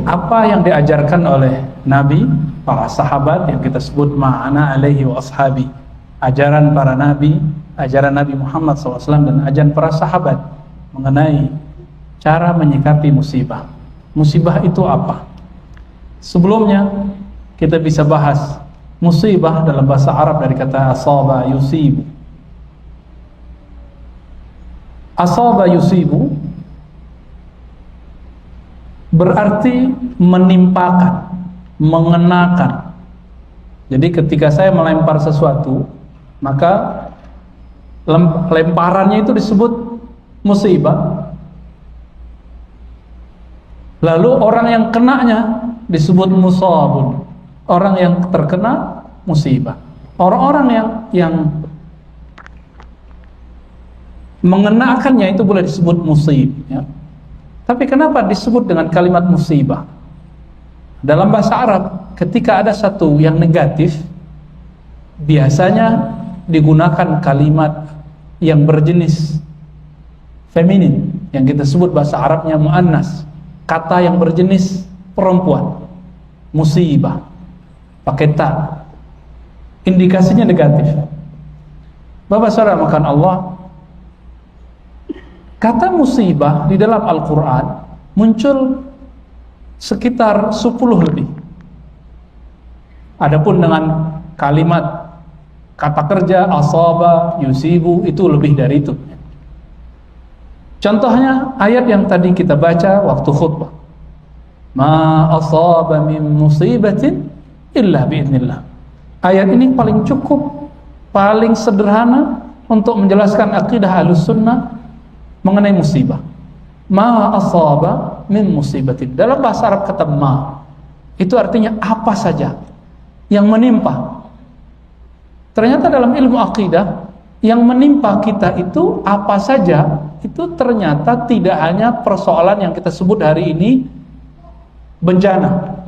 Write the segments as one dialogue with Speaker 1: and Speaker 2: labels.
Speaker 1: apa yang diajarkan oleh Nabi, para sahabat yang kita sebut ma'ana alaihi wa ashabi, ajaran para Nabi, ajaran Nabi Muhammad SAW dan ajaran para sahabat mengenai cara menyikapi musibah. Musibah itu apa? Sebelumnya kita bisa bahas musibah dalam bahasa Arab dari kata asaba yusibu. Asaba yusibu berarti menimpakan, mengenakan. Jadi ketika saya melempar sesuatu, maka lemparannya itu disebut musibah. Lalu orang yang kenanya disebut musabun. Orang yang terkena musibah. Orang-orang yang mengenakannya itu boleh disebut musib, ya. Tapi kenapa disebut dengan kalimat musibah? Dalam bahasa Arab, ketika ada satu yang negatif, biasanya digunakan kalimat yang berjenis feminin, yang kita sebut bahasa Arabnya muannas, kata yang berjenis perempuan, musibah, pakai ta, indikasinya negatif. Bapak saudara makan Allah, kata musibah di dalam Al-Quran muncul sekitar 10 lebih. Adapun dengan kalimat kata kerja asaba, yusibu, itu lebih dari itu. Contohnya ayat yang tadi kita baca waktu khutbah. Ma asaba min musibatin illa biidznillah. Ayat ini paling cukup, paling sederhana untuk menjelaskan akidah Ahlussunnah mengenai musibah. Ma asaba min musibatin. Dalam bahasa Arab kata ma itu artinya apa saja yang menimpa. Ternyata dalam ilmu akidah yang menimpa kita itu apa saja, itu ternyata tidak hanya persoalan yang kita sebut hari ini bencana.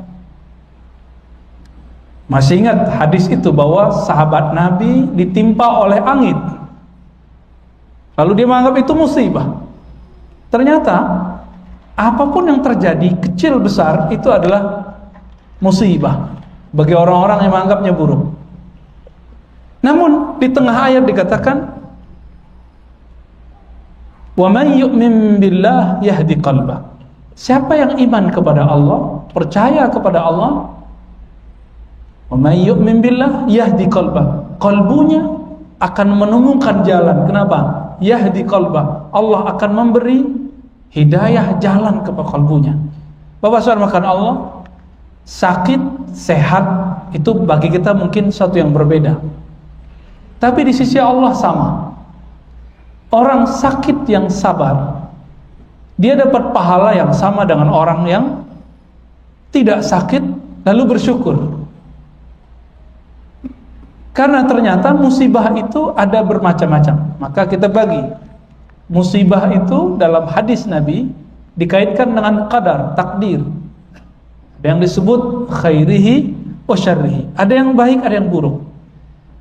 Speaker 1: Masih ingat hadis itu bahwa sahabat Nabi ditimpa oleh angin, lalu dia menganggap itu musibah. Ternyata apapun yang terjadi, kecil besar, itu adalah musibah bagi orang-orang yang menganggapnya buruk. Namun di tengah ayat dikatakan wa man yu'min billah yahdi qalbah. Siapa yang iman kepada Allah, percaya kepada Allah, wa man yu'min billah yahdi qalbah, kalbunya akan menemukan jalan. Kenapa? Yahdi qalbah, Allah akan memberi hidayah jalan kepada kalbunya. Bapak saudara makan Allah, sakit, sehat itu bagi kita mungkin satu yang berbeda. Tapi di sisi Allah sama. Orang sakit yang sabar, dia dapat pahala yang sama dengan orang yang tidak sakit lalu bersyukur. Karena ternyata musibah itu ada bermacam-macam. Maka kita bagi musibah itu dalam hadis Nabi dikaitkan dengan qadar, takdir. Ada yang disebut khairihi wa syarrihi. Ada yang baik, ada yang buruk.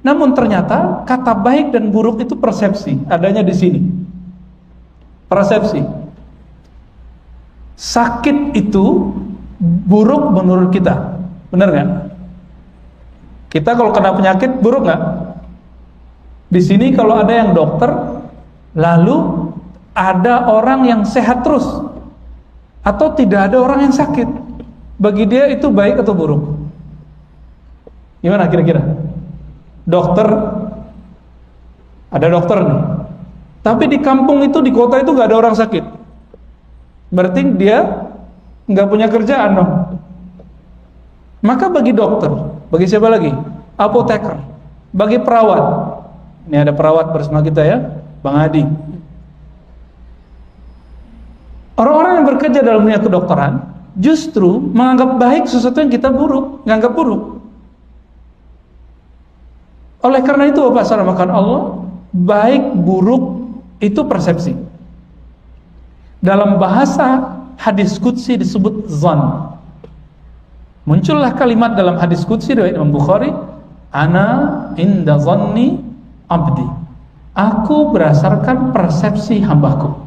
Speaker 1: Namun ternyata kata baik dan buruk itu persepsi, adanya di sini. Persepsi. Sakit itu buruk menurut kita, benar nggak? Kita kalau kena penyakit buruk nggak? Di sini kalau ada yang dokter, lalu ada orang yang sehat terus, atau tidak ada orang yang sakit, bagi dia itu baik atau buruk? Gimana kira-kira? Dokter, ada dokter nih, tapi di kampung itu, di kota itu nggak ada orang sakit, berarti dia nggak punya kerjaan dong. Maka bagi dokter, bagi siapa lagi? Apoteker, bagi perawat. Ini ada perawat bersama kita ya, Bang Adi. Orang-orang yang bekerja dalam dunia kedokteran justru menganggap baik sesuatu yang kita buruk, menganggap buruk. Oleh karena itu Bapak saudara makan Allah, baik buruk itu persepsi. Dalam bahasa hadis qudsi disebut zan. Muncullah kalimat dalam hadis qudsi riwayat Imam Bukhari, ana inda zanni abdi. Aku berdasarkan persepsi hambaku.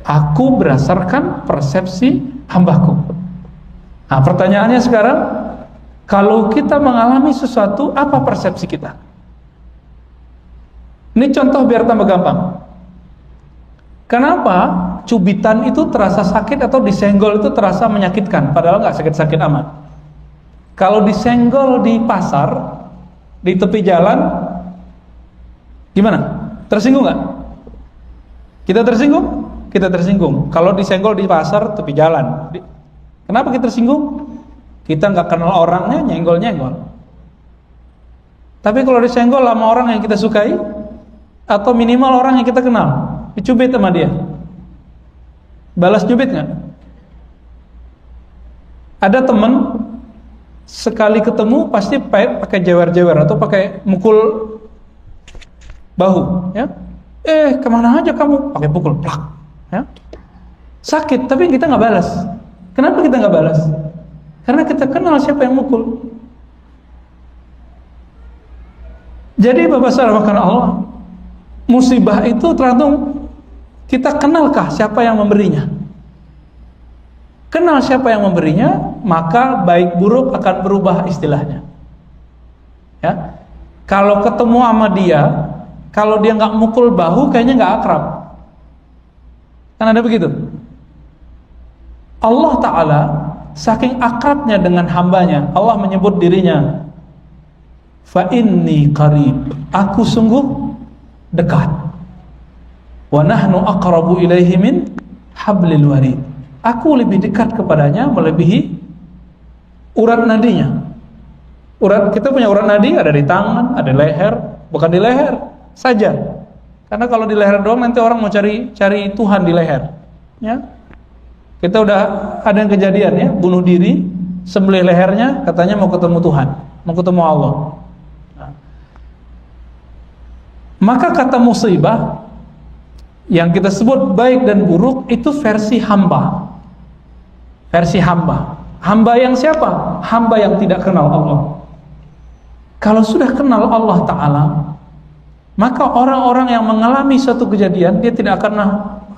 Speaker 1: Aku berdasarkan persepsi hambaku. Nah, pertanyaannya sekarang, kalau kita mengalami sesuatu, apa persepsi kita? Ini contoh biar tambah gampang. Kenapa cubitan itu terasa sakit atau disenggol itu terasa menyakitkan, padahal nggak sakit-sakit amat? Kalau disenggol di pasar, di tepi jalan, gimana? Tersinggung nggak? Kita tersinggung? Kita tersinggung. Kalau disenggol di pasar, tepi jalan, kenapa kita tersinggung? Kita nggak kenal orangnya, nyenggol-nyenggol. Tapi kalau disenggol sama orang yang kita sukai, atau minimal orang yang kita kenal, dicubit sama dia, balas cubit nggak? Ada teman sekali ketemu pasti pakai jewer-jewer atau pakai mukul bahu, ya. Kemana aja kamu? Pakai pukul, plak, ya. Sakit, tapi kita nggak balas. Kenapa kita nggak balas? Karena kita kenal siapa yang mukul. Jadi Bapak saudara karena Allah, musibah itu tergantung kita kenalkah siapa yang memberinya. Kenal siapa yang memberinya, maka baik buruk akan berubah istilahnya. Ya, kalau ketemu sama dia, kalau dia nggak mukul bahu, kayaknya nggak akrab. Kan ada begitu. Allah Ta'ala saking akrabnya dengan hambanya, Allah menyebut dirinya, fa inni qarib, aku sungguh dekat. Wa nahnu aqrabu ilaihi min hablil warid, aku lebih dekat kepadanya melebihi urat nadinya. Kita punya urat nadi ada di tangan, ada di leher, bukan di leher saja. Karena kalau di leher doang nanti orang mau cari Tuhan di leher. Ya. Kita udah ada yang kejadian ya, bunuh diri, sembelih lehernya, katanya mau ketemu Tuhan, mau ketemu Allah. Nah. Maka kata musibah yang kita sebut baik dan buruk itu versi hamba. Versi hamba. Hamba yang siapa? Hamba yang tidak kenal Allah. Kalau sudah kenal Allah Ta'ala, maka orang-orang yang mengalami suatu kejadian, dia tidak akan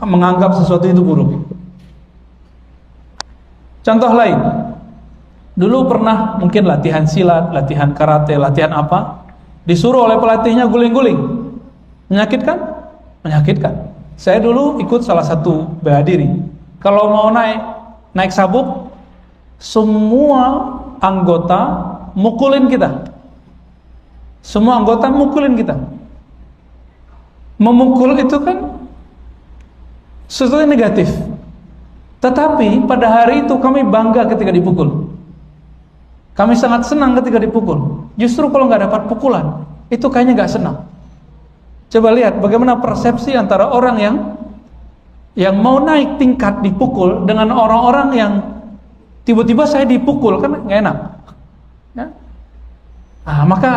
Speaker 1: menganggap sesuatu itu buruk. Contoh lain, dulu pernah mungkin latihan silat, latihan karate, latihan apa, disuruh oleh pelatihnya guling-guling. Menyakitkan? Menyakitkan. Saya dulu ikut salah satu bela diri. Kalau mau naik sabuk, semua anggota mukulin kita. Semua anggota mukulin kita. Memukul itu kan sesuatu yang negatif. Tetapi pada hari itu kami bangga ketika dipukul. Kami sangat senang ketika dipukul. Justru kalau nggak dapat pukulan, itu kayaknya nggak senang. Coba lihat bagaimana persepsi antara orang yang mau naik tingkat dipukul dengan orang-orang yang tiba-tiba saya dipukul, kan nggak enak. Ya? Nah, maka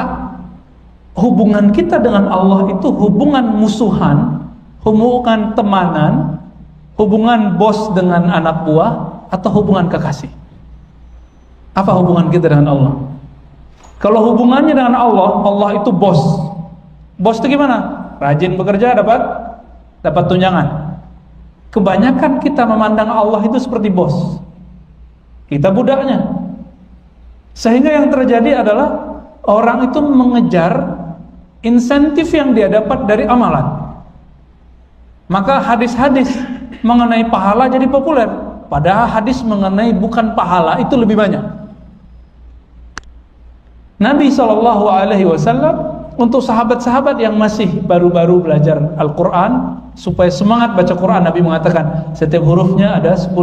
Speaker 1: hubungan kita dengan Allah itu hubungan musuhan, hubungan temanan, hubungan bos dengan anak buah, atau hubungan kekasih? Apa hubungan kita dengan Allah? Kalau hubungannya dengan Allah, Allah itu bos. Bos itu gimana? Rajin bekerja dapat tunjangan. Kebanyakan kita memandang Allah itu seperti bos. Kita budaknya. Sehingga yang terjadi adalah orang itu mengejar insentif yang dia dapat dari amalan. Maka hadis-hadis mengenai pahala jadi populer, padahal hadis mengenai bukan pahala itu lebih banyak. Nabi SAW untuk sahabat-sahabat yang masih baru-baru belajar Al-Quran, supaya semangat baca Quran, Nabi mengatakan setiap hurufnya ada 10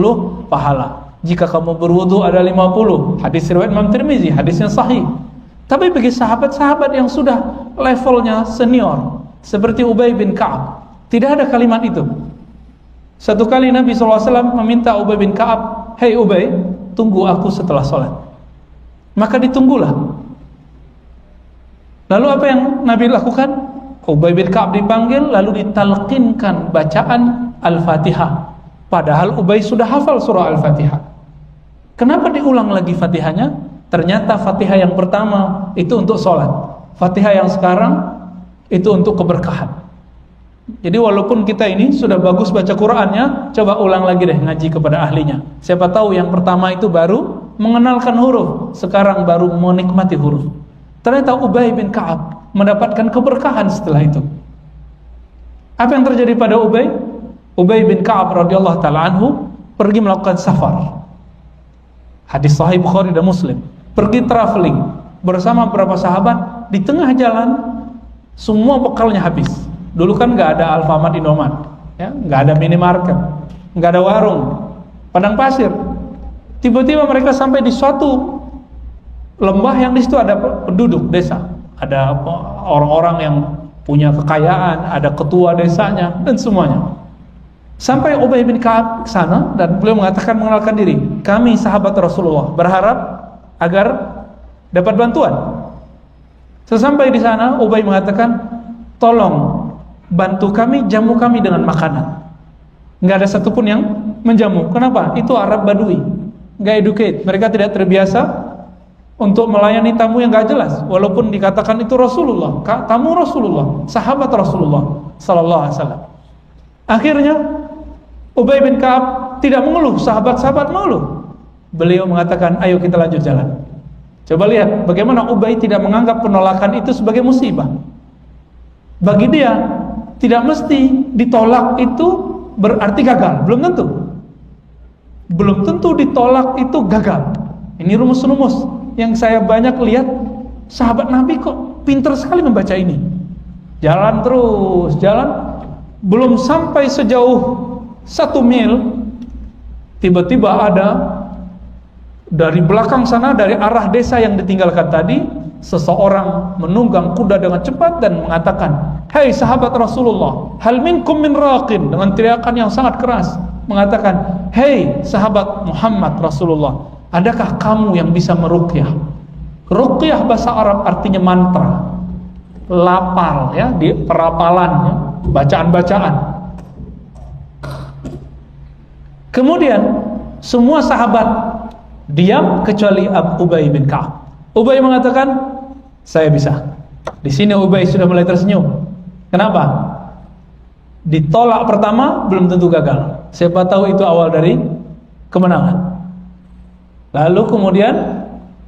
Speaker 1: pahala. Jika kamu berwudu ada 50. Hadis riwayat Imam Tirmizi, hadisnya sahih. Tapi bagi sahabat-sahabat yang sudah levelnya senior seperti Ubay bin Ka'ab, tidak ada kalimat itu. Satu kali Nabi SAW meminta Ubay bin Ka'ab, "Hei Ubay, tunggu aku setelah sholat." Maka ditunggulah. Lalu apa yang Nabi lakukan? Ubay bin Ka'ab dipanggil, lalu ditalqinkan bacaan Al-Fatihah. Padahal Ubay sudah hafal surah Al-Fatihah. Kenapa diulang lagi Fatihahnya? Ternyata Fatihah yang pertama itu untuk sholat, Fatihah yang sekarang itu untuk keberkahan. Jadi walaupun kita ini sudah bagus baca Qur'annya, coba ulang lagi deh ngaji kepada ahlinya. Siapa tahu yang pertama itu baru mengenalkan huruf, sekarang baru menikmati huruf. Ternyata Ubay bin Ka'ab mendapatkan keberkahan setelah itu. Apa yang terjadi pada Ubay? Ubay bin Ka'ab radhiyallahu taala anhu pergi melakukan safar. Hadis sahih Bukhari dan Muslim. Pergi traveling bersama beberapa sahabat, di tengah jalan semua bekalnya habis. Dulu kan nggak ada Alfamart, Indomart, ya, nggak ada minimarket, nggak ada warung, padang pasir. Tiba-tiba mereka sampai di suatu lembah yang di situ ada penduduk desa, ada orang-orang yang punya kekayaan, ada ketua desanya dan semuanya. Sampai Ubay bin Ka'ab ke sana dan beliau mengatakan, mengenalkan diri, kami sahabat Rasulullah, berharap agar dapat bantuan. Sesampai di sana Ubay mengatakan, tolong bantu kami, jamu kami dengan makanan. Nggak ada satupun yang menjamu. Kenapa? Itu Arab Badui, nggak educate. Mereka tidak terbiasa untuk melayani tamu yang nggak jelas. Walaupun dikatakan itu Rasulullah, tamu Rasulullah, sahabat Rasulullah Sallallahu Alaihi Wasallam. Akhirnya Ubay bin Ka'ab tidak mengeluh, sahabat-sahabat mengeluh. Beliau mengatakan, ayo kita lanjut jalan. Coba lihat bagaimana Ubay tidak menganggap penolakan itu sebagai musibah. Bagi dia, tidak mesti ditolak itu berarti gagal. Belum tentu. Belum tentu ditolak itu gagal. Ini rumus-rumus yang saya banyak lihat. Sahabat Nabi kok pintar sekali membaca ini. Jalan terus, jalan. Belum sampai sejauh 1 mil, tiba-tiba ada dari belakang sana, dari arah desa yang ditinggalkan tadi, seseorang menunggang kuda dengan cepat dan mengatakan, "Hai sahabat Rasulullah, hal minkum min raqin," dengan teriakan yang sangat keras, mengatakan, "Hei sahabat Muhammad Rasulullah, adakah kamu yang bisa meruqyah?" Ruqyah bahasa Arab artinya mantra, lapal, ya, di perapalan, ya, bacaan-bacaan. Kemudian semua sahabat diam kecuali Ubay bin Ka'ab. Ubay mengatakan, saya bisa. Di sini Ubay sudah mulai tersenyum. Kenapa? Ditolak pertama belum tentu gagal. Siapa tahu itu awal dari kemenangan. Lalu kemudian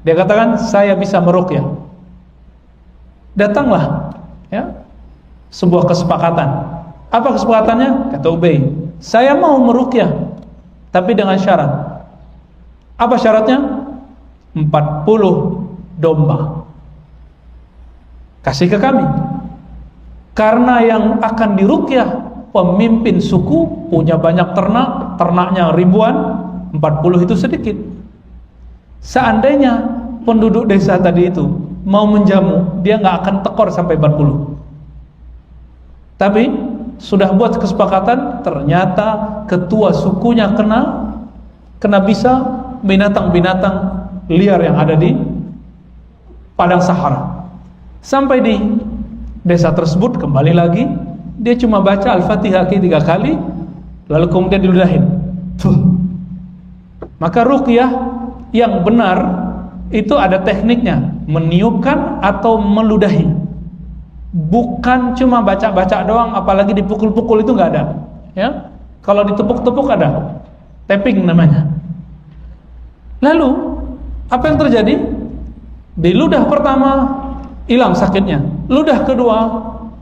Speaker 1: dia katakan, saya bisa meruqyah. Datanglah, ya, sebuah kesepakatan. Apa kesepakatannya? Kata Ubay, saya mau meruqyah, tapi dengan syarat. Apa syaratnya? 40 domba kasih ke kami, karena yang akan diruqyah pemimpin suku, punya banyak ternak, ternaknya ribuan, 40 itu sedikit. Seandainya penduduk desa tadi itu mau menjamu, dia nggak akan tekor sampai 40. Tapi sudah buat kesepakatan, ternyata ketua sukunya kena bisa binatang-binatang liar yang ada di padang Sahara. Sampai di desa tersebut, kembali lagi dia cuma baca Al-Fatihah 3 kali, lalu kemudian diludahin. Maka ruqyah yang benar itu ada tekniknya, meniupkan atau meludahi, bukan cuma baca-baca doang, apalagi dipukul-pukul itu nggak ada, ya. Kalau ditepuk-tepuk ada, tapping namanya. Lalu apa yang terjadi? Di ludah pertama hilang sakitnya, ludah kedua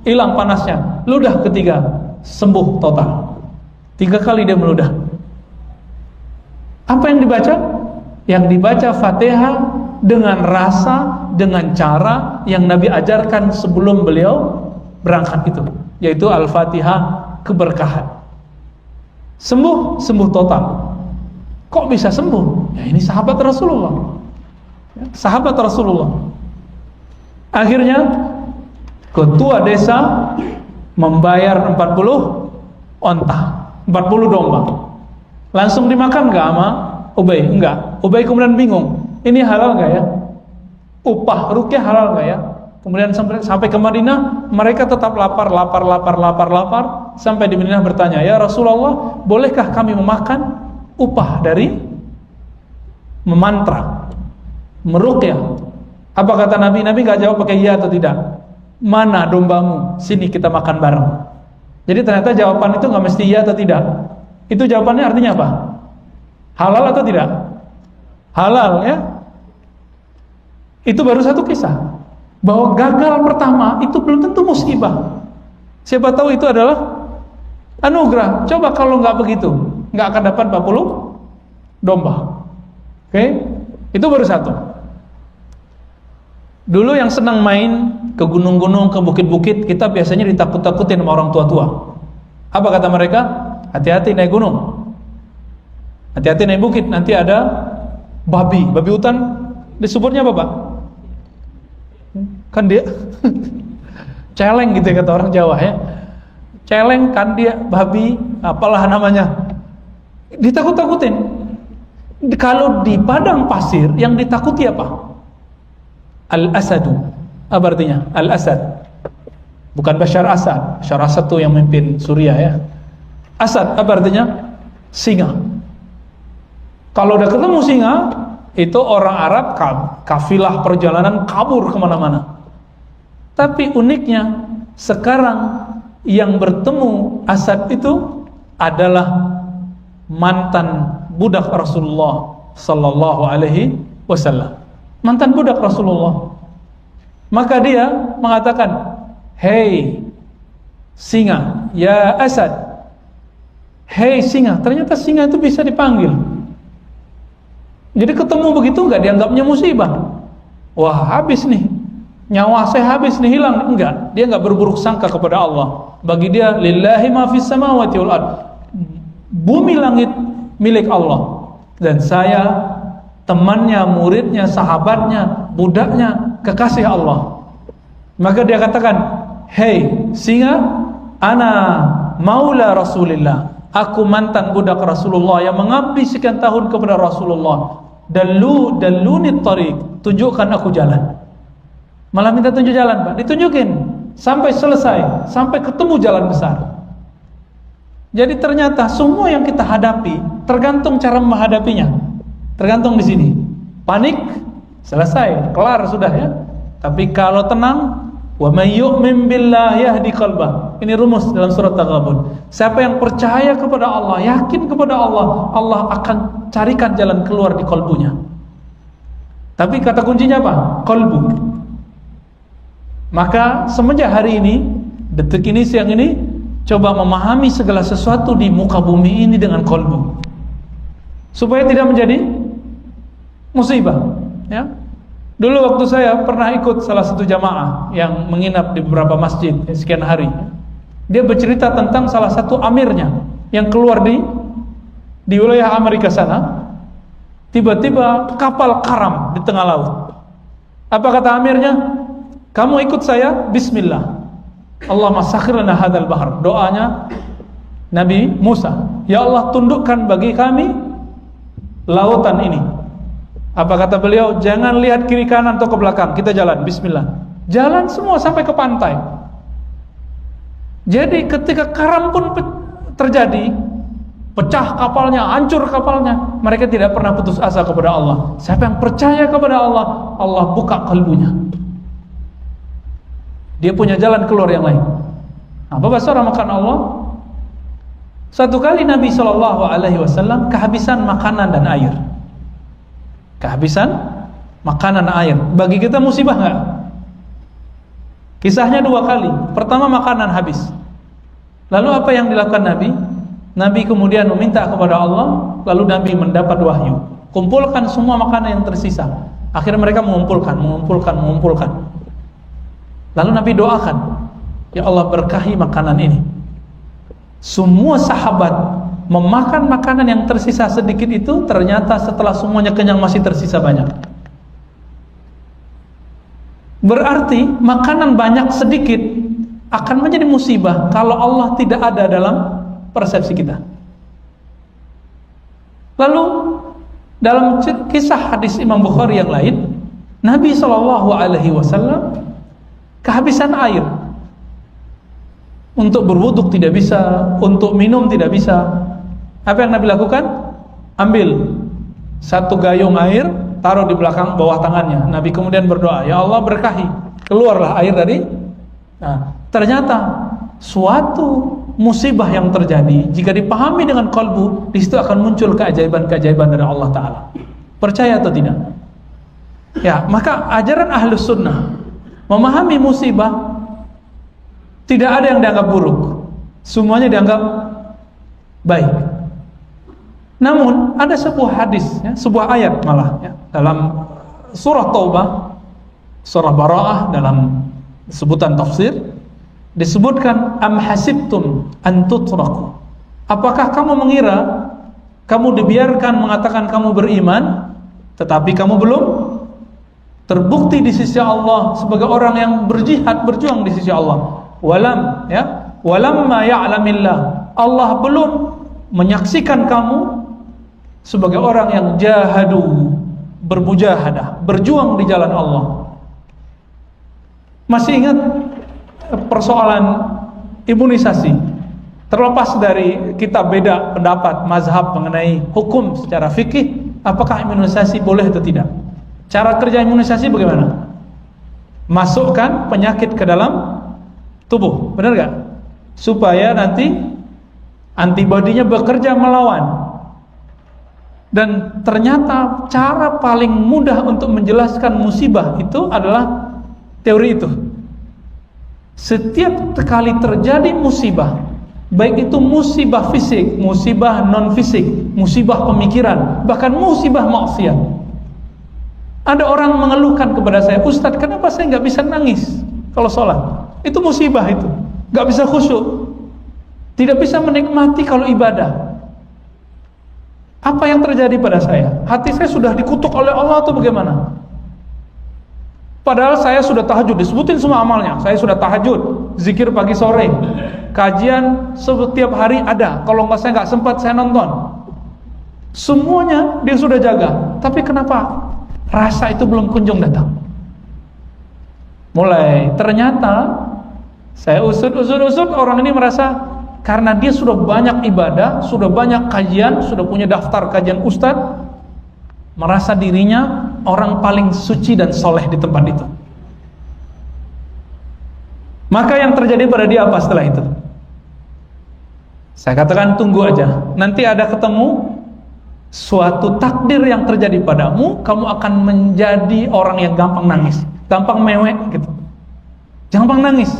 Speaker 1: hilang panasnya, ludah ketiga sembuh total. 3 kali dia meludah. Apa yang dibaca? Yang dibaca Fatihah dengan rasa, dengan cara yang Nabi ajarkan sebelum beliau berangkat itu, yaitu Al-Fatihah keberkahan. Sembuh total. Kok bisa sembuh? Ya, ini sahabat Rasulullah, ya, sahabat Rasulullah. Akhirnya ketua desa membayar 40 onta, 40 domba. Langsung dimakan gak sama Ubay? Enggak. Ubay kemudian bingung, ini halal gak ya? Upah ruqyah halal gak ya? Kemudian sampai ke Madinah, mereka tetap lapar. Sampai di Madinah bertanya, ya Rasulullah, bolehkah kami memakan upah dari memantra, meruqyah? Apa kata Nabi? Nabi gak jawab pakai iya atau tidak. Mana dombamu? Sini kita makan bareng. Jadi ternyata jawaban itu nggak mesti iya atau tidak. Itu jawabannya artinya apa? Halal atau tidak? Halal, ya. Itu baru satu kisah. Bahwa gagal pertama itu belum tentu musibah. Siapa tahu itu adalah anugerah. Coba kalau nggak begitu, nggak akan dapat 40 domba. Oke? Itu baru satu. Dulu yang senang main ke gunung-gunung, ke bukit-bukit, kita biasanya ditakut-takutin sama orang tua-tua. Apa kata mereka? Hati-hati naik gunung, hati-hati naik bukit, nanti ada babi hutan. Disebutnya apa, Pak? Kan dia celeng gitu ya, kata orang Jawa ya. Celeng kan dia, babi, apalah namanya. Ditakut-takutin. Kalau di padang pasir yang ditakuti apa? Al-Asadu. Apa artinya? Al-Asad. Bukan Bashar Asad. Bashar Asad itu yang memimpin Suriah ya. Asad apa artinya? Singa. Kalau udah ketemu singa, itu orang Arab kafilah perjalanan kabur kemana-mana. Tapi uniknya sekarang yang bertemu Asad itu adalah mantan budak Rasulullah sallallahu alaihi wasallam. Mantan budak Rasulullah. Maka dia mengatakan, "Hei singa, ya Asad." Hei singa. Ternyata singa itu bisa dipanggil. Jadi ketemu begitu nggak dianggapnya musibah. Wah, habis nih. Nyawa saya habis nih, hilang. Enggak, dia nggak berburuk sangka kepada Allah. Bagi dia, lillahi ma fis samawati wal ard. Bumi langit milik Allah. Dan saya temannya, muridnya, sahabatnya, budaknya, kekasih Allah. Maka dia katakan, "Hei singa, ana maula Rasulillah. Aku mantan budak Rasulullah yang mengabdi sekian tahun kepada Rasulullah. Dalluni tariq, tunjukkan aku jalan." Malah minta tunjuk jalan, Pak. Ditunjukin sampai selesai, sampai ketemu jalan besar. Jadi ternyata semua yang kita hadapi tergantung cara menghadapinya. Tergantung di sini. Panik, selesai, kelar sudah ya. Tapi kalau tenang, wa may yu'min billahi yahdi qalbah. Ini rumus dalam surat Taghabun. Siapa yang percaya kepada Allah, yakin kepada Allah, Allah akan carikan jalan keluar di kalbunya. Tapi kata kuncinya apa? Qalbu. Maka semenjak hari ini, detik ini, siang ini, coba memahami segala sesuatu di muka bumi ini dengan qalbu, supaya tidak menjadi musibah ya. Dulu waktu saya pernah ikut salah satu jamaah yang menginap di beberapa masjid sekian hari. Dia bercerita tentang salah satu amirnya yang keluar di wilayah Amerika sana. Tiba-tiba kapal karam di tengah laut. Apa kata amirnya? "Kamu ikut saya, bismillah. Allahumma sakhir lana hadzal bahr." Doanya Nabi Musa, "Ya Allah, tundukkan bagi kami lautan ini." Apa kata beliau? "Jangan lihat kiri kanan atau ke belakang, kita jalan, bismillah." Jalan semua sampai ke pantai. Jadi ketika karam pun terjadi, pecah kapalnya, hancur kapalnya, mereka tidak pernah putus asa kepada Allah. Siapa yang percaya kepada Allah, Allah buka kalbunya. Dia punya jalan keluar yang lain. Apa bahasa makan Allah? Satu kali Nabi SAW kehabisan makanan dan air. Kehabisan makanan dan air. Bagi kita musibah nggak? Kisahnya dua kali. Pertama makanan habis. Lalu apa yang dilakukan Nabi? Nabi kemudian meminta kepada Allah. Lalu Nabi mendapat wahyu. Kumpulkan semua makanan yang tersisa. Akhirnya mereka mengumpulkan. Lalu Nabi doakan, "Ya Allah, berkahi makanan ini." Semua sahabat memakan makanan yang tersisa sedikit itu, ternyata setelah semuanya kenyang masih tersisa banyak. Berarti makanan banyak sedikit akan menjadi musibah kalau Allah tidak ada dalam persepsi kita. Lalu dalam kisah hadis Imam Bukhari yang lain, Nabi SAW kehabisan air. Untuk berwuduk tidak bisa, untuk minum tidak bisa. Apa yang Nabi lakukan? Ambil satu gayung air, taruh di belakang bawah tangannya. Nabi kemudian berdoa, "Ya Allah, berkahi." Keluarlah air dari. Nah, ternyata suatu musibah yang terjadi, jika dipahami dengan qalbu, di situ akan muncul keajaiban-keajaiban dari Allah Ta'ala. Percaya atau tidak? Ya, maka ajaran Ahlus Sunnah memahami musibah, tidak ada yang dianggap buruk, semuanya dianggap baik. Namun ada sebuah hadis, ya, sebuah ayat malah, ya, dalam surah Taubah, surah Bara'ah, dalam sebutan tafsir disebutkan, am hasibtum an tutraku, apakah kamu mengira kamu dibiarkan mengatakan kamu beriman tetapi kamu belum terbukti di sisi Allah sebagai orang yang berjihad, berjuang di sisi Allah. Walamma ya'lamillah, Allah belum menyaksikan kamu sebagai orang yang jahadu, bermujahadah, berjuang di jalan Allah. Masih ingat persoalan imunisasi? Terlepas dari kita beda pendapat mazhab mengenai hukum secara fikih, apakah imunisasi boleh atau tidak? Cara kerja imunisasi bagaimana? Masukkan penyakit ke dalam tubuh, benar gak? Supaya nanti antibodinya bekerja melawan. Dan ternyata cara paling mudah untuk menjelaskan musibah itu adalah teori itu. Setiap kali terjadi musibah, baik itu musibah fisik, musibah non fisik, musibah pemikiran, bahkan musibah maksiat. Ada orang mengeluhkan kepada saya, Ustadz, kenapa saya nggak bisa nangis kalau sholat? Itu musibah itu, nggak bisa khusyuk, tidak bisa menikmati kalau ibadah. Apa yang terjadi pada saya? Hati saya sudah dikutuk oleh Allah atau bagaimana? Padahal saya sudah tahajud, disebutin semua amalnya. Saya sudah tahajud, zikir pagi sore, kajian setiap hari ada. Kalau saya nggak sempat, saya nonton. Semuanya dia sudah jaga. Tapi kenapa rasa itu belum kunjung datang? Mulai ternyata saya usut orang ini merasa karena dia sudah banyak ibadah, sudah banyak kajian, sudah punya daftar kajian ustadz, merasa dirinya orang paling suci dan soleh di tempat itu. Maka yang terjadi pada dia apa setelah itu? Saya katakan tunggu aja, nanti ada ketemu suatu takdir yang terjadi padamu, kamu akan menjadi orang yang gampang nangis, gampang mewek gitu, gampang nangis.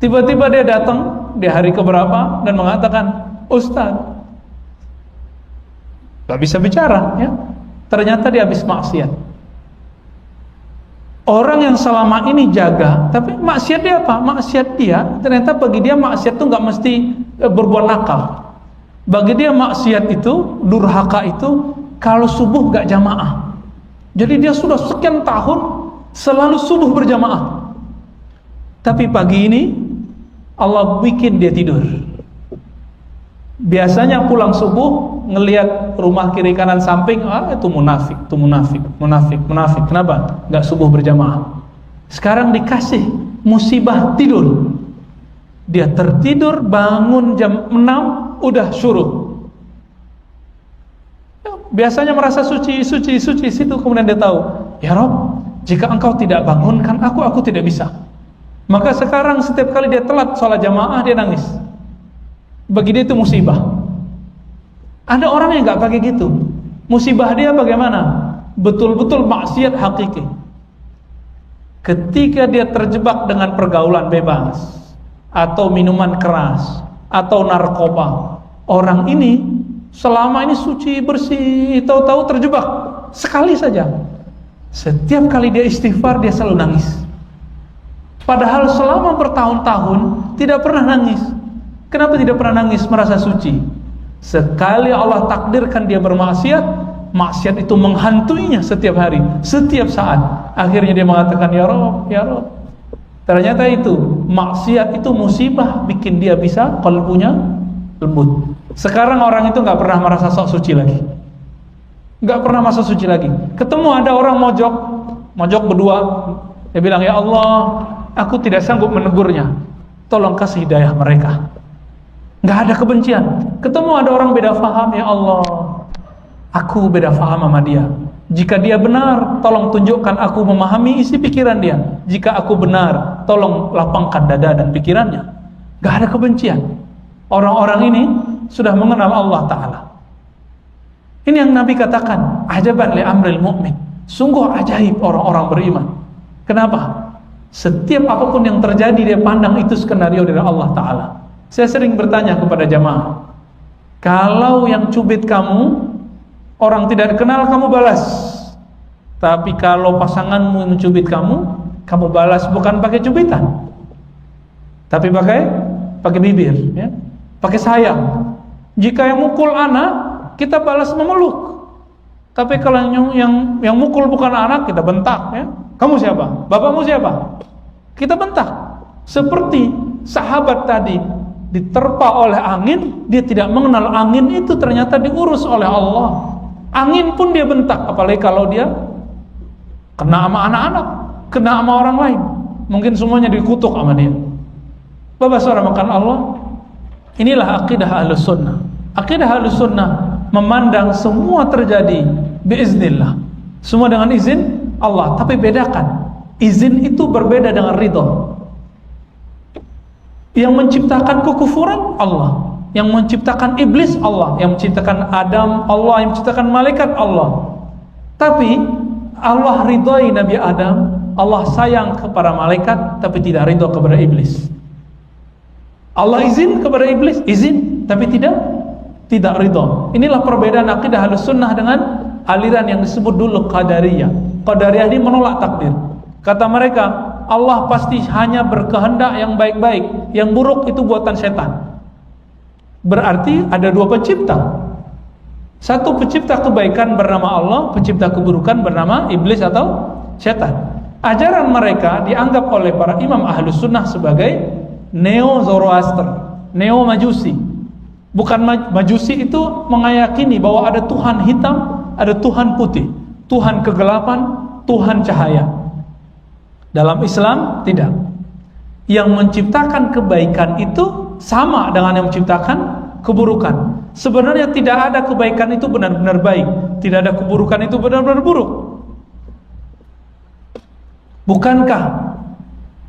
Speaker 1: Tiba-tiba dia datang di hari keberapa dan mengatakan, Ustaz, gak bisa bicara, ya. Ternyata dia habis maksiat. Orang yang selama ini jaga, tapi maksiat dia apa? Maksiat dia, ternyata bagi dia maksiat itu gak mesti berbuat nakal. Bagi dia maksiat itu, durhaka itu, kalau subuh gak jamaah. Jadi dia sudah sekian tahun selalu subuh berjamaah. Tapi pagi ini Allah bikin dia tidur. Biasanya pulang subuh ngelihat rumah kiri kanan samping, itu munafik, itu munafik. Kenapa? Gak subuh berjamaah. Sekarang dikasih musibah tidur. Dia tertidur, bangun jam 6 udah syuruk. Biasanya merasa suci situ, kemudian dia tahu, ya Rob, jika engkau tidak bangunkan aku tidak bisa. Maka sekarang setiap kali dia telat sholat jamaah, dia nangis. Bagi dia itu musibah. Ada orang yang gak pakai gitu. Musibah dia bagaimana? Betul-betul maksiat hakiki. Ketika dia terjebak dengan pergaulan bebas, atau minuman keras, atau narkoba, orang ini selama ini suci, bersih, tahu-tahu terjebak sekali saja. Setiap kali dia istighfar, dia selalu nangis. Padahal selama bertahun-tahun tidak pernah nangis. Kenapa tidak pernah nangis? Merasa suci. Sekali Allah takdirkan dia bermaksiat, maksiat itu menghantuinya setiap hari, setiap saat. Akhirnya dia mengatakan, ya Rob. Ternyata itu maksiat itu musibah, bikin dia bisa qalbunya lembut. Sekarang orang itu gak pernah merasa sok suci lagi, gak pernah merasa suci lagi. Ketemu ada orang mojok berdua, dia bilang, ya Allah, aku tidak sanggup menegurnya, tolong kasih hidayah mereka. Gak ada kebencian. Ketemu ada orang beda faham, ya Allah, aku beda faham sama dia. Jika dia benar, tolong tunjukkan aku memahami isi pikiran dia. Jika aku benar, tolong lapangkan dada dan pikirannya. Gak ada kebencian. Orang-orang ini sudah mengenal Allah Ta'ala. Ini yang Nabi katakan, ajaban li amril mu'min. Sungguh ajaib orang-orang beriman. Kenapa? Setiap apapun yang terjadi dia pandang itu skenario dari Allah Ta'ala. Saya sering bertanya kepada jamaah, kalau yang cubit kamu orang tidak kenal, kamu balas. Tapi kalau pasanganmu yang mencubit kamu balas bukan pakai cubitan, tapi pakai bibir, ya, pakai sayang. Jika yang mukul anak, kita balas memeluk. Tapi kalau yang mukul bukan anak, kita bentak, ya. Kamu siapa? Bapakmu siapa? Kita bentak. Seperti sahabat tadi diterpa oleh angin, dia tidak mengenal angin itu ternyata diurus oleh Allah. Angin pun dia bentak, apalagi kalau dia kena sama anak-anak, kena sama orang lain, mungkin semuanya dikutuk sama dia. Bapak saudara makan Allah, inilah akidah Ahlus Sunnah. Akidah Ahlus Sunnah memandang semua terjadi biiznillah, semua dengan izin Allah. Tapi bedakan, izin itu berbeda dengan ridho. Yang menciptakan kekufuran Allah, yang menciptakan iblis Allah, yang menciptakan Adam Allah, yang menciptakan malaikat Allah. Tapi Allah ridhoi Nabi Adam, Allah sayang kepada malaikat, tapi tidak ridho kepada iblis. Allah izin kepada iblis, izin, tapi tidak ridho. Inilah perbedaan akidah Ahlus Sunnah dengan aliran yang disebut dulu Qadariyah. Qadariyah ini menolak takdir. Kata mereka, Allah pasti hanya berkehendak yang baik-baik, yang buruk itu buatan setan. Berarti ada dua pencipta. Satu pencipta kebaikan bernama Allah, pencipta keburukan bernama iblis atau setan. Ajaran mereka dianggap oleh para imam Ahlus Sunnah sebagai Neo-Zoroaster, Neo-Majusi. Bukan Majusi itu meyakini bahwa ada Tuhan hitam, ada Tuhan putih, Tuhan kegelapan, Tuhan cahaya. Dalam Islam tidak. Yang menciptakan kebaikan itu sama dengan yang menciptakan keburukan. Sebenarnya tidak ada kebaikan itu benar-benar baik, tidak ada keburukan itu benar-benar buruk. Bukankah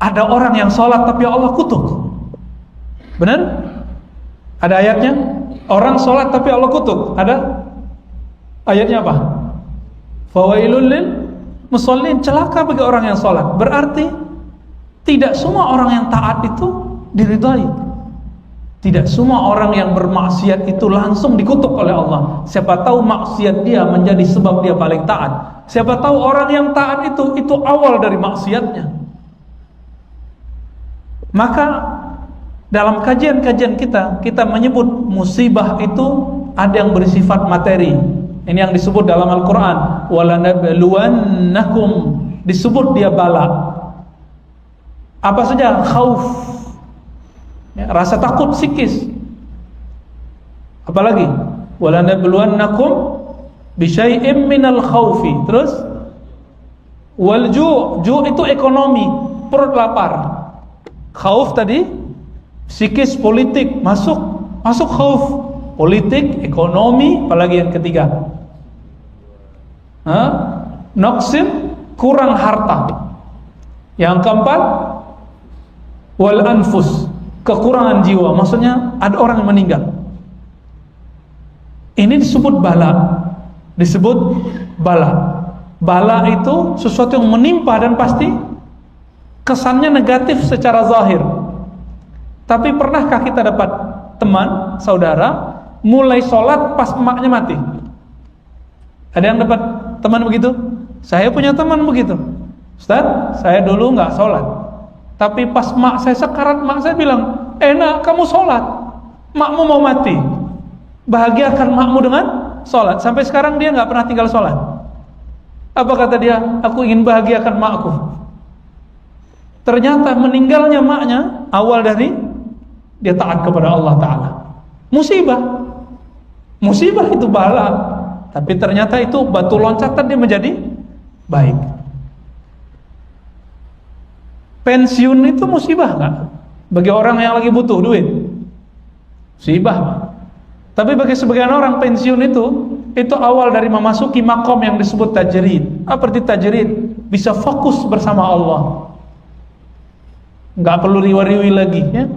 Speaker 1: ada orang yang sholat tapi Allah kutuk? Benar? Ada ayatnya? Orang sholat tapi Allah kutuk. Ada? Ayatnya apa? Fawailul lil musallin, celaka bagi orang yang sholat. Berarti tidak semua orang yang taat itu diridhai. Tidak semua orang yang bermaksiat itu langsung dikutuk oleh Allah. Siapa tahu maksiat dia menjadi sebab dia paling taat. Siapa tahu orang yang taat itu awal dari maksiatnya. Maka dalam kajian-kajian kita menyebut musibah itu ada yang bersifat materi. Ini yang disebut dalam Al-Quran, walanabluwannakum, disebut dia bala. Apa saja? Khauf, ya, rasa takut psikis. Apalagi walanabluwannakum bisyai'im minal khaufi. Terus wal ju' itu ekonomi, perut lapar. Khauf tadi psikis, politik, masuk khauf, politik, ekonomi, apalagi yang ketiga, naqsin, kurang harta. Yang keempat, wal anfus, kekurangan jiwa. Maksudnya ada orang yang meninggal. Ini disebut bala. Bala itu sesuatu yang menimpa dan pasti kesannya negatif secara zahir. Tapi pernahkah kita dapat teman, saudara, mulai sholat pas emaknya mati? Ada yang dapat teman begitu? Saya punya teman begitu. Ustaz, saya dulu nggak sholat, tapi pas mak saya sekarat, mak saya bilang, enak kamu sholat, makmu mau mati, bahagiakan makmu dengan sholat. Sampai sekarang dia nggak pernah tinggal sholat. Apa kata dia? Aku ingin bahagiakan makku. Ternyata meninggalnya maknya awal dari dia taat kepada Allah Ta'ala. Musibah itu bala, tapi ternyata itu batu loncatan dia menjadi baik. Pensiun itu musibah nggak? Bagi orang yang lagi butuh duit, musibah. Tapi bagi sebagian orang pensiun itu awal dari memasuki makom yang disebut tajrid. Apa arti tajrid? Bisa fokus bersama Allah, nggak perlu riwa-riwi lagi, ya.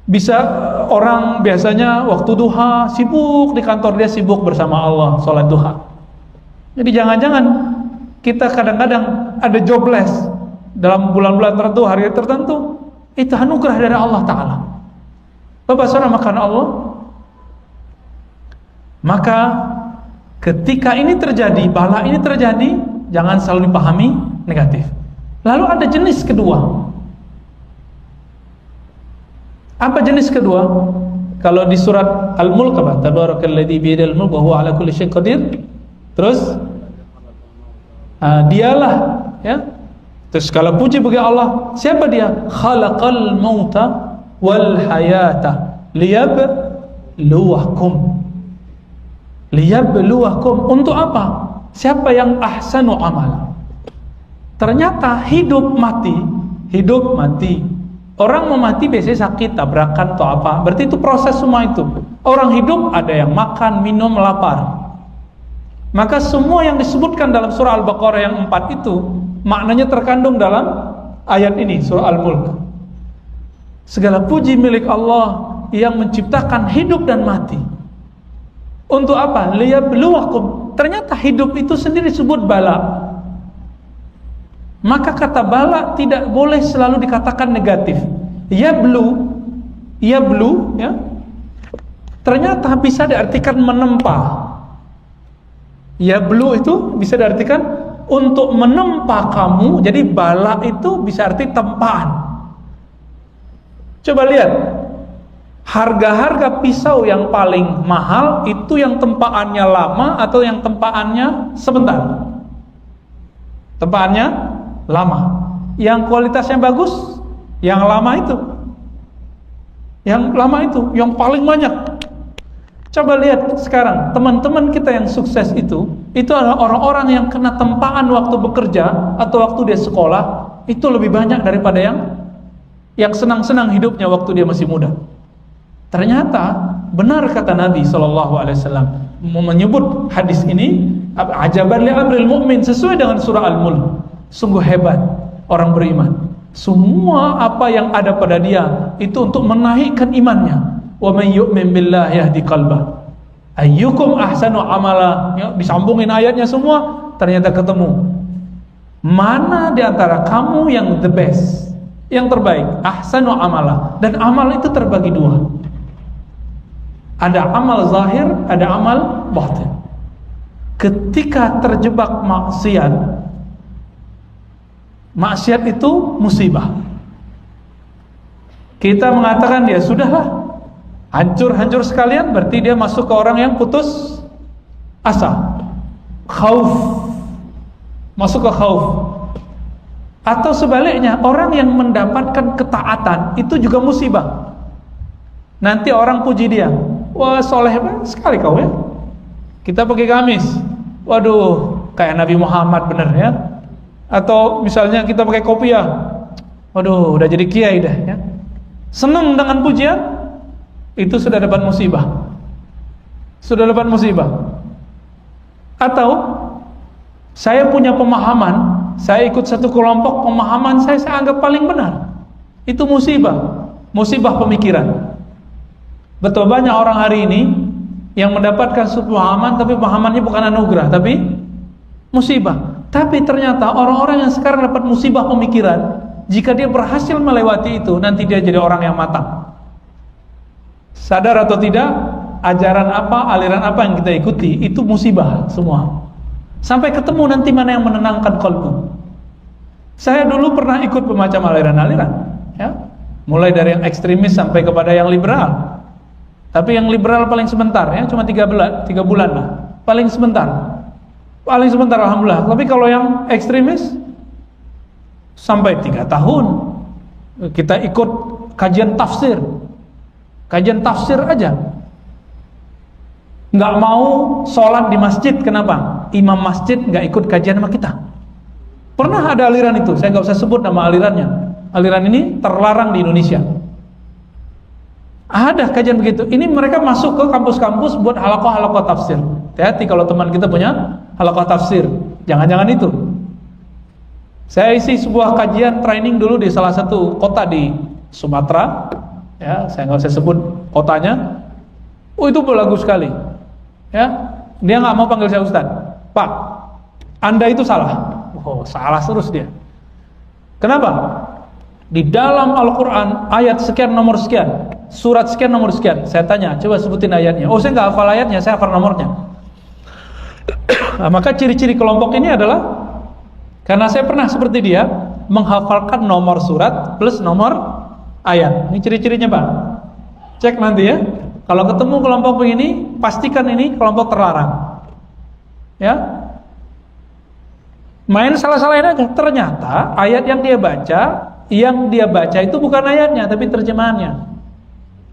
Speaker 1: Bisa orang biasanya waktu duha sibuk di kantor, dia sibuk bersama Allah sholat duha. Jadi jangan-jangan kita kadang-kadang ada jobless dalam bulan-bulan tertentu, hari tertentu, itu anugerah dari Allah Ta'ala. Bapak saudara makan Allah. Maka ketika ini terjadi, bala ini terjadi, jangan selalu dipahami negatif. Lalu ada jenis kedua. Apa jenis kedua? Kalau di surat Al-Mulk apa? Tabarakalladzi biyadihil mulk wa huwa ala kulli syai'in qadir. Terus dialah, ya. Terus kalau puji bagi Allah, siapa dia? Khalaqal mauta wal hayata liyabluwakum. Liyabluwakum, untuk apa? Siapa yang ahsanu amal. Ternyata hidup mati. Orang mau mati biasanya sakit, tabrakan atau apa. Berarti itu proses semua itu. Orang hidup ada yang makan, minum, lapar. Maka semua yang disebutkan dalam surah Al-Baqarah yang 4 itu maknanya terkandung dalam ayat ini, surah Al-Mulk. Segala puji milik Allah yang menciptakan hidup dan mati. Untuk apa? Liyabluwakum. Ternyata hidup itu sendiri disebut bala. Maka kata bala tidak boleh selalu dikatakan negatif. Yablu, ya. Ternyata bisa diartikan menempa. Yablu itu bisa diartikan untuk menempa kamu. Jadi bala itu bisa arti tempaan. Coba lihat, harga-harga pisau yang paling mahal itu yang tempaannya lama atau yang tempaannya sebentar? Tempaannya lama. Yang kualitasnya bagus, yang lama itu. Yang lama itu, yang paling banyak. Coba lihat sekarang, teman-teman kita yang sukses itu adalah orang-orang yang kena tempaan waktu bekerja atau waktu dia sekolah, itu lebih banyak daripada yang senang-senang hidupnya waktu dia masih muda. Ternyata benar kata Nabi SAW menyebut hadis ini, ajaban li amril mu'min, sesuai dengan surah Al-Mulk. Sungguh hebat orang beriman. Semua apa yang ada pada dia itu untuk menaikkan imannya. Wa may yu'min billahi yahdi qalbah. Ayyukum ahsanu amala. Ya, disambungin ayatnya semua, ternyata ketemu. Mana di antara kamu yang the best, yang terbaik? Ahsanu amala. Dan amal itu terbagi dua. Ada amal zahir, ada amal batin. Ketika terjebak maksiat itu musibah. Kita mengatakan dia sudahlah, hancur sekalian, berarti dia masuk ke orang yang putus asa, khauf, masuk ke khauf. Atau sebaliknya, orang yang mendapatkan ketaatan itu juga musibah. Nanti orang puji dia, wah soleh sekali kau ya, kita pakai gamis, waduh kayak Nabi Muhammad bener ya. Atau misalnya kita pakai kopiah, waduh udah jadi kiai dah ya. Senang dengan pujian, itu sudah dapat musibah. Atau saya punya pemahaman, saya ikut satu kelompok, pemahaman saya anggap paling benar, itu musibah pemikiran. Betul banyak orang hari ini yang mendapatkan suatu pemahaman, tapi pemahamannya bukan anugerah, tapi musibah. Tapi ternyata orang-orang yang sekarang dapat musibah pemikiran, jika dia berhasil melewati itu, nanti dia jadi orang yang matang. Sadar atau tidak, ajaran apa, aliran apa yang kita ikuti, itu musibah semua. Sampai ketemu nanti mana yang menenangkan kalbu. Saya dulu pernah ikut bermacam aliran-aliran, ya, mulai dari yang ekstremis sampai kepada yang liberal. Tapi yang liberal paling sebentar, ya, cuma 3 bulan lah, paling sebentar alhamdulillah. Tapi kalau yang ekstremis sampai 3 tahun. Kita ikut kajian tafsir aja, nggak mau sholat di masjid. Kenapa? Imam masjid nggak ikut kajian sama kita. Pernah ada aliran itu, saya nggak usah sebut nama alirannya. Aliran ini terlarang di Indonesia. Ada kajian begitu. Ini mereka masuk ke kampus-kampus buat halaqah tafsir. Hati-hati kalau teman kita punya halaqah tafsir, jangan-jangan itu. Saya isi sebuah kajian training dulu di salah satu kota di Sumatera. ya, saya nggak usah sebut kotanya. Oh, itu bagus sekali. Ya, dia nggak mau panggil saya Ustaz. Pak, Anda itu salah. Oh, salah terus dia. Kenapa? Di dalam Al-Quran ayat sekian nomor sekian, surat sekian nomor sekian. Saya tanya, coba sebutin ayatnya. Oh, saya nggak hafal ayatnya, saya hafal nomornya. Nah, maka ciri-ciri kelompok ini adalah karena saya pernah seperti dia menghafalkan nomor surat plus nomor ayat. Ini ciri-cirinya, Pak. Cek nanti ya. Kalau ketemu kelompok begini, pastikan ini kelompok terlarang. Ya. Main salah-salahin aja. Ternyata ayat yang dia baca itu bukan ayatnya, tapi terjemahannya.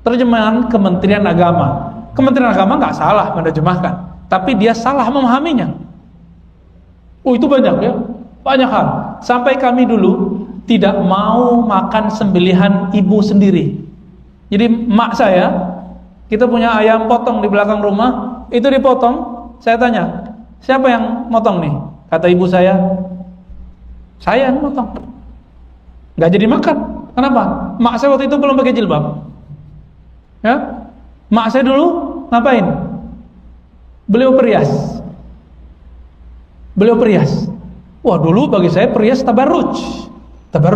Speaker 1: Terjemahan Kementerian Agama. Kementerian Agama nggak salah menerjemahkan, tapi dia salah memahaminya. Oh, itu banyak ya, banyak hal. Sampai kami dulu tidak mau makan sembelihan ibu sendiri. Jadi mak saya, kita punya ayam potong di belakang rumah, itu dipotong. Saya tanya, siapa yang motong nih? Kata ibu saya yang motong. Nggak jadi makan. Kenapa? Mak saya waktu itu belum pakai jilbab. Ya, mak saya dulu ngapain? Beliau perias. Wah, dulu bagi saya perias tabarruj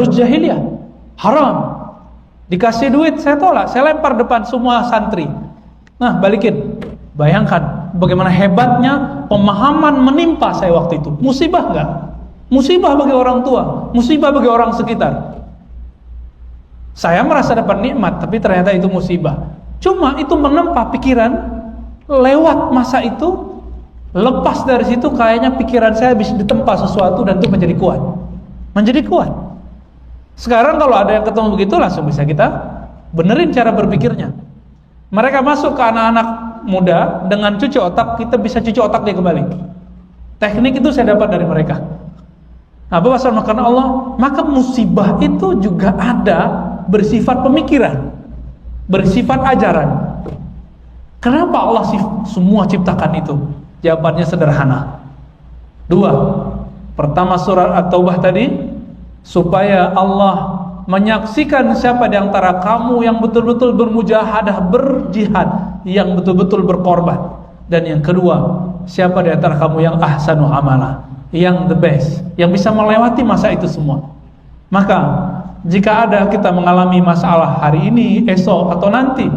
Speaker 1: jahiliyah, haram. Dikasih duit saya tolak, saya lempar depan semua santri. Nah, balikin. Bayangkan bagaimana hebatnya pemahaman menimpa saya waktu itu. Musibah nggak? Musibah bagi orang tua, musibah bagi orang sekitar. Saya merasa dapat nikmat, tapi ternyata itu musibah. Cuma itu menempa pikiran. Lewat masa itu, lepas dari situ kayaknya pikiran saya bisa ditempa sesuatu dan itu menjadi kuat. Sekarang kalau ada yang ketemu begitu, langsung bisa kita benerin cara berpikirnya. Mereka masuk ke anak-anak muda dengan cuci otak, kita bisa cuci otak dia kembali. Teknik itu saya dapat dari mereka. Nah, Bapak karena Allah, maka musibah itu juga ada bersifat pemikiran, bersifat ajaran. Kenapa Allah semua ciptakan itu? Jawabannya sederhana. 2. Pertama surat At-Taubah tadi, supaya Allah menyaksikan siapa di antara kamu yang betul-betul bermujahadah, berjihad, yang betul-betul berkorban. Dan yang kedua, siapa di antara kamu yang ahsanu amala, yang the best, yang bisa melewati masa itu semua. Maka jika ada kita mengalami masalah hari ini, esok atau nanti,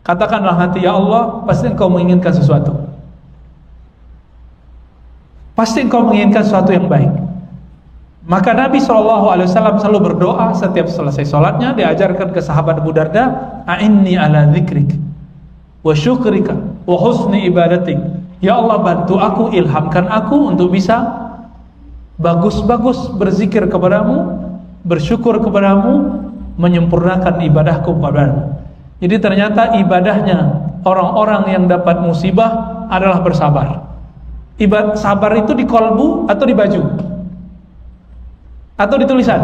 Speaker 1: katakanlah nanti, ya Allah, pasti Engkau menginginkan sesuatu. Pasti Engkau menginginkan sesuatu yang baik. Maka Nabi SAW selalu berdoa setiap selesai sholatnya. Diajarkan ke sahabat Abu Darda, a'inni ala dzikrik wa syukrika wa husni ibadatik. Ya Allah, bantu aku, ilhamkan aku untuk bisa bagus-bagus berzikir kepadamu, bersyukur kepadamu, menyempurnakan ibadahku kepadamu. Jadi ternyata ibadahnya orang-orang yang dapat musibah adalah bersabar. Sabar itu di kolbu atau di baju? Atau di tulisan?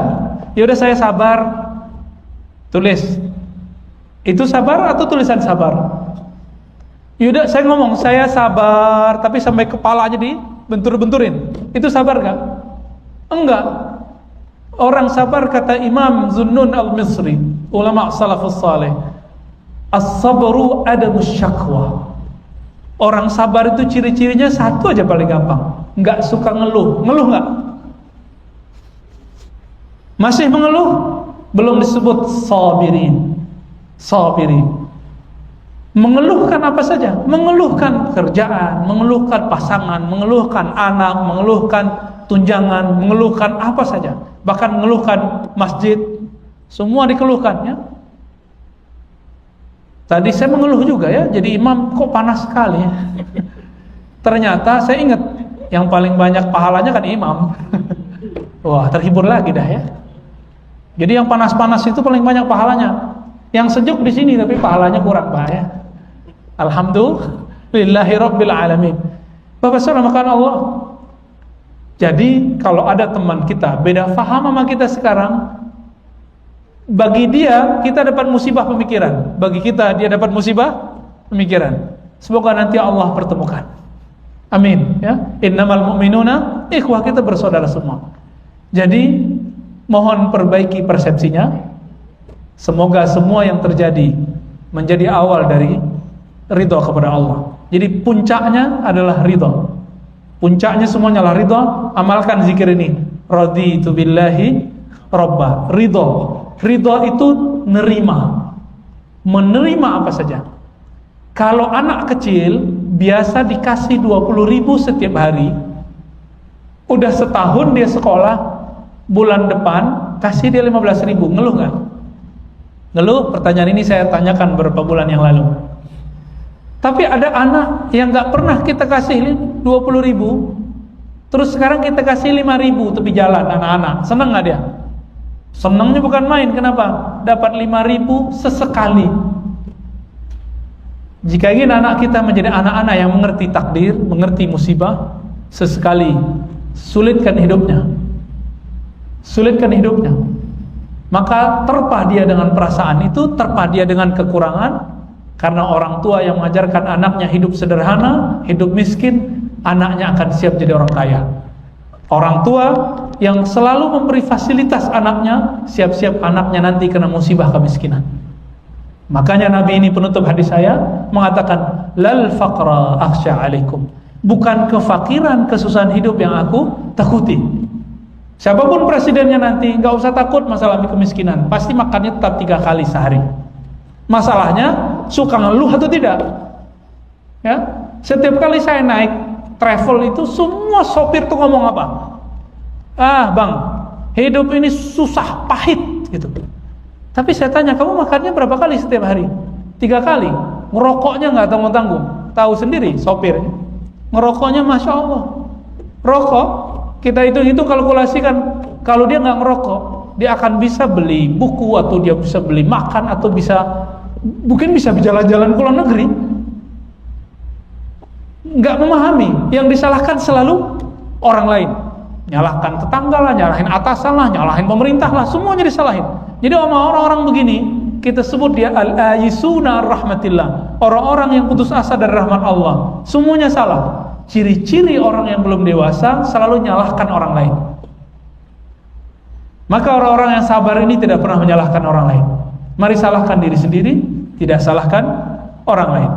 Speaker 1: Ya udah, saya sabar, tulis. Itu sabar atau tulisan sabar? Yaudah, saya ngomong saya sabar, tapi sampai kepala aja dibentur-benturin. Itu sabar gak? Enggak. Orang sabar, kata Imam Zunnun al-Misri, ulama salafus saleh, as-sabru adamus syakwa. Orang sabar itu ciri-cirinya satu aja paling gampang, nggak suka ngeluh. Ngeluh nggak? Masih mengeluh? Belum disebut sabirin. Mengeluhkan apa saja, mengeluhkan kerjaan, mengeluhkan pasangan, mengeluhkan anak, mengeluhkan tunjangan, mengeluhkan apa saja, bahkan mengeluhkan masjid, semua dikeluhkan ya. Tadi saya mengeluh juga ya, jadi imam kok panas sekali ya. Ternyata saya ingat yang paling banyak pahalanya kan imam. Wah, terhibur lagi dah ya. Jadi yang panas-panas itu paling banyak pahalanya. Yang sejuk di sini tapi pahalanya kurang, Pak ya. Alhamdulillahirabbil alamin. Bapak Saudara makan Allah. Jadi kalau ada teman kita beda faham sama kita sekarang, bagi dia kita dapat musibah pemikiran, bagi kita dia dapat musibah pemikiran. Semoga nanti Allah pertemukan. Amin ya. Innamal mu'minuna ikhwah, kita bersaudara semua. Jadi mohon perbaiki persepsinya. Semoga semua yang terjadi menjadi awal dari ridha kepada Allah. Jadi puncaknya adalah ridha. Puncaknya semuanya adalah ridha. Amalkan zikir ini. Raditu billahi robba. Ridha. Ridha itu nerima. Menerima apa saja. Kalau anak kecil biasa dikasih 20.000 setiap hari. Udah setahun dia sekolah, bulan depan kasih dia 15.000. Ngeluh gak? Ngeluh? Pertanyaan ini saya tanyakan beberapa bulan yang lalu. Tapi ada anak yang gak pernah kita kasih 20.000, terus sekarang kita kasih 5.000 tepi jalan anak-anak. Seneng gak dia? Senengnya bukan main. Kenapa? Dapat 5.000 sesekali. Jika ingin anak kita menjadi anak-anak yang mengerti takdir, mengerti musibah, sesekali sulitkan hidupnya. Sulitkan hidupnya. Maka terpah dia dengan perasaan itu, terpah dia dengan kekurangan. Karena orang tua yang mengajarkan anaknya hidup sederhana, hidup miskin, anaknya akan siap jadi orang kaya. Orang tua yang selalu memberi fasilitas anaknya, siap-siap anaknya nanti kena musibah kemiskinan. Makanya Nabi ini penutup hadis saya mengatakan, lal faqra akhsha alaikum. Bukan kefakiran, kesusahan hidup yang aku takuti. Siapapun presidennya nanti, nggak usah takut masalah kemiskinan. Pasti makannya tetap 3 kali sehari. Masalahnya suka ngeluh atau tidak? Ya, setiap kali saya naik travel itu semua sopir tuh ngomong apa? Ah bang, hidup ini susah, pahit gitu. Tapi saya tanya, kamu makannya berapa kali setiap hari? 3 kali. Ngerokoknya nggak tanggung-tanggung. Tahu sendiri sopirnya. Ngerokoknya Masya Allah. Rokok, kita itu kalkulasikan. Kalau dia nggak ngerokok, dia akan bisa beli buku, atau dia bisa beli makan, atau mungkin bisa jalan-jalan ke luar negeri. Nggak memahami. Yang disalahkan selalu orang lain. Nyalahkan tetangga lah, nyalahin atasan lah, nyalahin pemerintah lah, semuanya disalahin. Jadi orang-orang begini kita sebut dia al-ayisuna ar-rahmatillah, orang-orang yang putus asa dari rahmat Allah. Semuanya salah. Ciri-ciri orang yang belum dewasa selalu nyalahkan orang lain. Maka orang-orang yang sabar ini tidak pernah menyalahkan orang lain. Mari salahkan diri sendiri, tidak salahkan orang lain.